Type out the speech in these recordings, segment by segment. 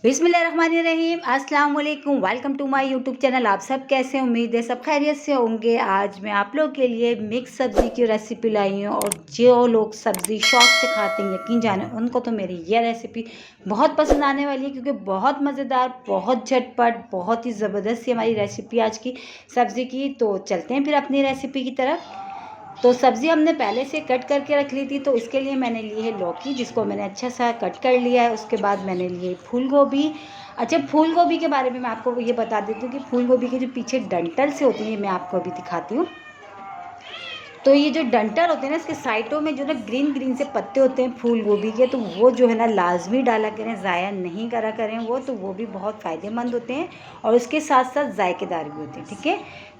बिस्मिल्लाहिर्रहमानिर्रहीम, अस्सलाम वालेकुम। Welcome to my YouTube channel. आप सब कैसे हैं? उम्मीद है सब खैरियत से होंगे। आज मैं आप लोग के लिए मिक्स सब्ज़ी की रेसिपी लाई हूँ और जो लोग सब्ज़ी शौक़ से खाते हैं, यकीन जाने उनको तो मेरी ये रेसिपी बहुत पसंद आने वाली है, क्योंकि बहुत मज़ेदार, बहुत झटपट, बहुत ही ज़बरदस्त सी हमारी रेसिपी आज की सब्ज़ी की। तो चलते हैं फिर अपनी रेसिपी की तरफ। तो सब्ज़ी हमने पहले से कट करके रख ली थी, तो इसके लिए मैंने ली है लौकी, जिसको मैंने अच्छा सा कट कर लिया है। उसके बाद मैंने लिए फूल गोभी। अच्छा, फूल गोभी के बारे में मैं आपको ये बता देती हूँ कि फूल गोभी के जो पीछे डंठल से होती हैं, मैं आपको अभी दिखाती हूँ। तो ये जो डंठल होते हैं ना, इसके साइडों में जो ना ग्रीन ग्रीन से पत्ते होते हैं फूल गोभी के, तो वो जो है ना लाजमी डाला करें, ज़ाया नहीं करा करें वो, तो वो भी बहुत फ़ायदेमंद होते हैं और उसके साथ साथ जायकेदार भी होते हैं। ठीक है,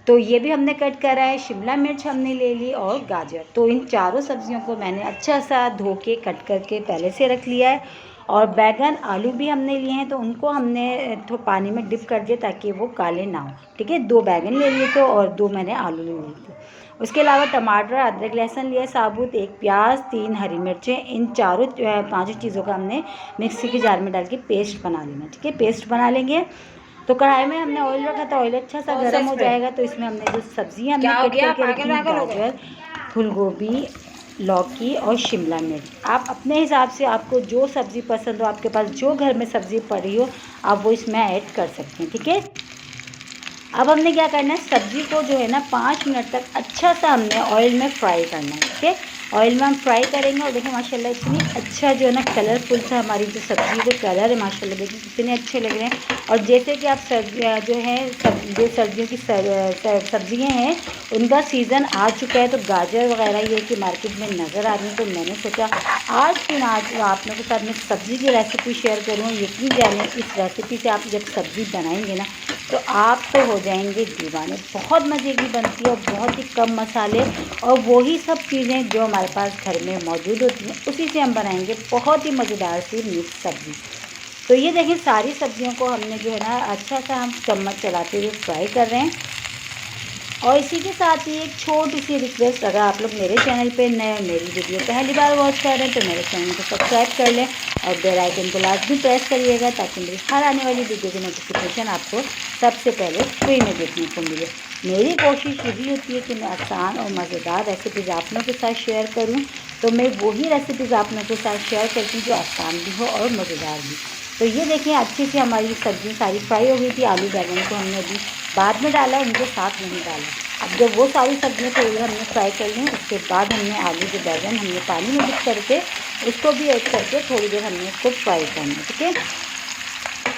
तो ये भी हमने कट करा है। शिमला मिर्च हमने ले ली और गाजर। तो इन चारों सब्जियों को मैंने अच्छा सा धो के कट करके पहले से रख लिया है। और बैगन आलू भी हमने लिए हैं, तो उनको हमने थोड़ा पानी में डिप कर दिया ताकि वो काले ना हो। ठीक है, 2 बैगन ले लिए थे और 2 मैंने आलू ले लिए थे। उसके अलावा टमाटर, अदरक, लहसुन लिया साबुत, 1 प्याज, 3 हरी मिर्चें। इन चारों पांचों चीज़ों का हमने मिक्सी के जार में डाल के पेस्ट बना लेना। ठीक है, पेस्ट बना लेंगे। तो कढ़ाई में हमने ऑयल रखा था, ऑयल अच्छा सा गर्म हो जाएगा तो इसमें हमने जो सब्जियां हमने कट करके रखी, गाजर, फूल गोभी, लौकी और शिमला मिर्च, आप अपने हिसाब से आपको जो सब्ज़ी पसंद हो, आपके पास जो घर में सब्ज़ी पड़ी हो, आप वो इसमें ऐड कर सकते हैं। ठीक है, अब हमने क्या करना है, सब्ज़ी को जो है ना 5 मिनट तक अच्छा सा हमने ऑयल में फ्राई करना है। ठीक है, ऑयल में हम फ्राई करेंगे और देखिए माशाल्लाह इतनी अच्छा जो है ना कलरफुल सा हमारी जो सब्ज़ी के कलर है, माशाल्लाह देखिए कितने अच्छे लग रहे हैं। और जैसे कि आप जो है जो सर्दियों की सब्ज़ियाँ हैं उनका सीज़न आ चुका है, तो गाजर वगैरह ये कि मार्केट में नज़र आ रही है, तो मैंने सोचा आज क्यों ना आज आप लोगों के साथ मैं सब्ज़ी की रेसिपी शेयर करूँ। यकीन जाने इस रेसिपी से आप जब सब्ज़ी बनाएंगे ना, तो आप तो हो जाएंगे दीवाने। बहुत मज़े की बनती है और बहुत ही कम मसाले और वही सब चीज़ें जो हमारे पास घर में मौजूद होती हैं, उसी से हम बनाएंगे बहुत ही मज़ेदार सी मिक्स सब्ज़ी। तो ये देखें, सारी सब्जियों को हमने जो है ना अच्छा सा हम चम्मच चलाते हुए फ्राई कर रहे हैं। और इसी के साथ ही एक छोटी सी रिक्वेस्ट, अगर आप लोग मेरे चैनल पे नए, मेरी वीडियो पहली बार वॉच कर रहे हैं, तो मेरे चैनल को सब्सक्राइब कर लें और बेल आइकन को लाजमी प्रेस करिएगा, ताकि मेरी हर आने वाली वीडियो की नोटिफिकेशन आपको सबसे पहले फ्री में देखने को मिले। मेरी कोशिश यही होती है कि मैं आसान और मज़ेदार रेसिपीज़ आप लोगों के साथ शेयर करूँ, तो मैं वही रेसिपीज़ आप लोगों के साथ शेयर करती हूँ जो आसान भी हो और मज़ेदार भी। तो ये देखिए अच्छी सी हमारी सब्ज़ी सारी फ्राई हो गई थी। आलू बैगन को हमने अभी बाद में डाला, उनके साथ नहीं डाला। अब जब वो सारी सब्जियाँ थोड़ी देर हमने फ्राई कर ली, उसके बाद हमने आलू जो बैगन हमने पानी में डिप करके उसको भी ऐड करके थोड़ी देर हमने उसको फ्राई करना। ठीक है,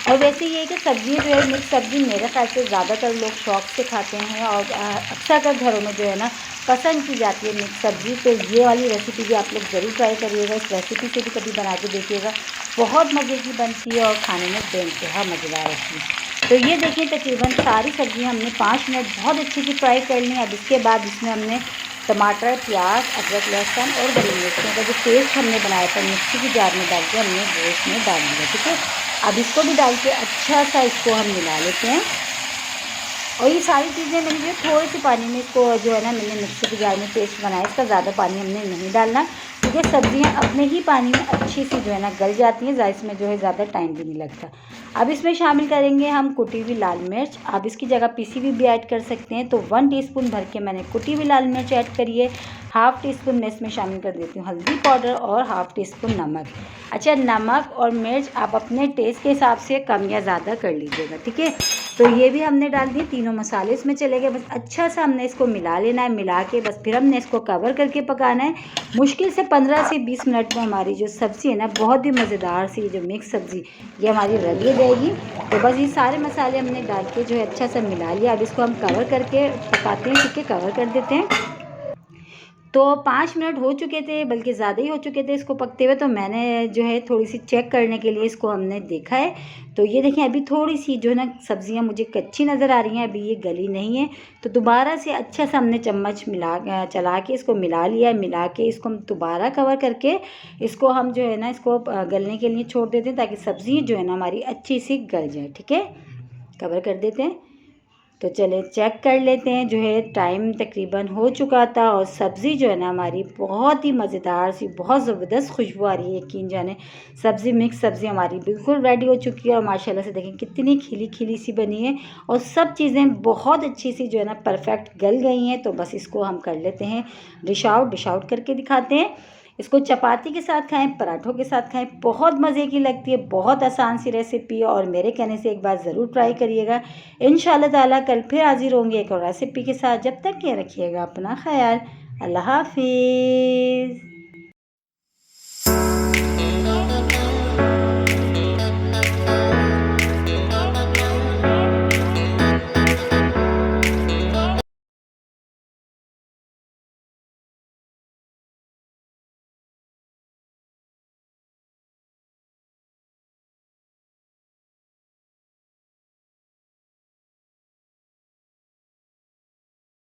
और वैसे ये है कि सब्ज़ी जो है मिक्स सब्ज़ी मेरे ख्याल से ज़्यादातर लोग शौक़ से खाते हैं और अक्सर कर घरों में जो है ना पसंद की जाती है मिक्स सब्ज़ी। तो ये वाली रेसिपी भी आप लोग ज़रूर ट्राई करिएगा, इस रेसिपी से भी कभी बना के देखिएगा, बहुत मज़े की बनती है और खाने में बेइंतहा मज़ेदार होती है। तो ये देखिए तकरीबन सारी सब्ज़ियाँ हमने 5 मिनट बहुत अच्छी सी फ्राई कर ली। अब इसके बाद इसमें हमने टमाटर, प्याज, अदरक, लहसुन और हरी मिर्चों का जो पेस्ट हमने बनाया था मिक्सी की जार में डाल के हमने वो इसमें डाल दिया। ठीक है, अब इसको भी डाल के अच्छा सा इसको हम मिला लेते हैं। और ये सारी चीज़ें मैंने जो थोड़े से पानी में इसको जो है ना मैंने मिक्सी के जार में पेस्ट बनाया, इसका ज़्यादा पानी हमने नहीं डालना, क्योंकि सब्ज़ियाँ अपने ही पानी में अच्छी सी जो है ना गल जाती हैं, इसमें जो है ज़्यादा टाइम भी नहीं लगता। अब इसमें शामिल करेंगे हम कुटी हुई लाल मिर्च। आप इसकी जगह पिसी हुई भी ऐड कर सकते हैं। तो 1 टीस्पून भर के मैंने कुटी हुई लाल मिर्च ऐड करी है। हाफ़ टीस्पून मैं इसमें शामिल कर देती हूँ हल्दी पाउडर और हाफ़ टीस्पून नमक। अच्छा, नमक और मिर्च आप अपने टेस्ट के हिसाब से कम या ज़्यादा कर लीजिएगा। ठीक है, तो ये भी हमने डाल दिए, तीनों मसाले इसमें चले गए। बस अच्छा सा हमने इसको मिला लेना है, मिला के बस फिर हमने इसको कवर करके पकाना है। मुश्किल से 15 से 20 मिनट में हमारी जो सब्ज़ी है ना बहुत ही मज़ेदार सी जो मिक्स सब्ज़ी ये हमारी रेडी हो जाएगी। तो बस ये सारे मसाले हमने डाल के जो है अच्छा सा मिला लिया। अब इसको हम कवर करके पकाते हैं। ठीक है, कवर कर देते हैं। तो 5 मिनट हो चुके थे, बल्कि ज़्यादा ही हो चुके थे इसको पकते हुए। तो मैंने जो है थोड़ी सी चेक करने के लिए इसको हमने देखा है, तो ये देखें अभी थोड़ी सी जो है ना सब्ज़ियाँ मुझे कच्ची नज़र आ रही हैं, अभी ये गली नहीं है। तो दोबारा से अच्छा सा हमने चम्मच चला के इसको मिला लिया। मिला के इसको हम दोबारा कवर करके इसको हम जो है ना इसको गलने के लिए छोड़ देते हैं, ताकि सब्ज़ी जो है ना हमारी अच्छी सी गल जाए। ठीक है, कवर कर देते हैं। तो चले चेक कर लेते हैं। जो है टाइम तकरीबन हो चुका था और सब्ज़ी जो है ना हमारी बहुत ही मज़ेदार सी, बहुत ज़बरदस्त खुशबू आ रही है, यकीन जाने। सब्ज़ी मिक्स सब्ज़ी हमारी बिल्कुल रेडी हो चुकी है और माशाल्लाह से देखें कितनी खिली खिली सी बनी है और सब चीज़ें बहुत अच्छी सी जो है ना परफेक्ट गल गई हैं। तो बस इसको हम कर लेते हैं डिश आउट करके दिखाते हैं। इसको चपाती के साथ खाएं, पराठों के साथ खाएं, बहुत मज़े की लगती है। बहुत आसान सी रेसिपी है और मेरे कहने से एक बार ज़रूर ट्राई करिएगा। इंशाल्लाह ताला कल फिर हाजिर होंगे एक और रेसिपी के साथ। जब तक के रखिएगा अपना ख्याल। अल्लाह हाफिज़।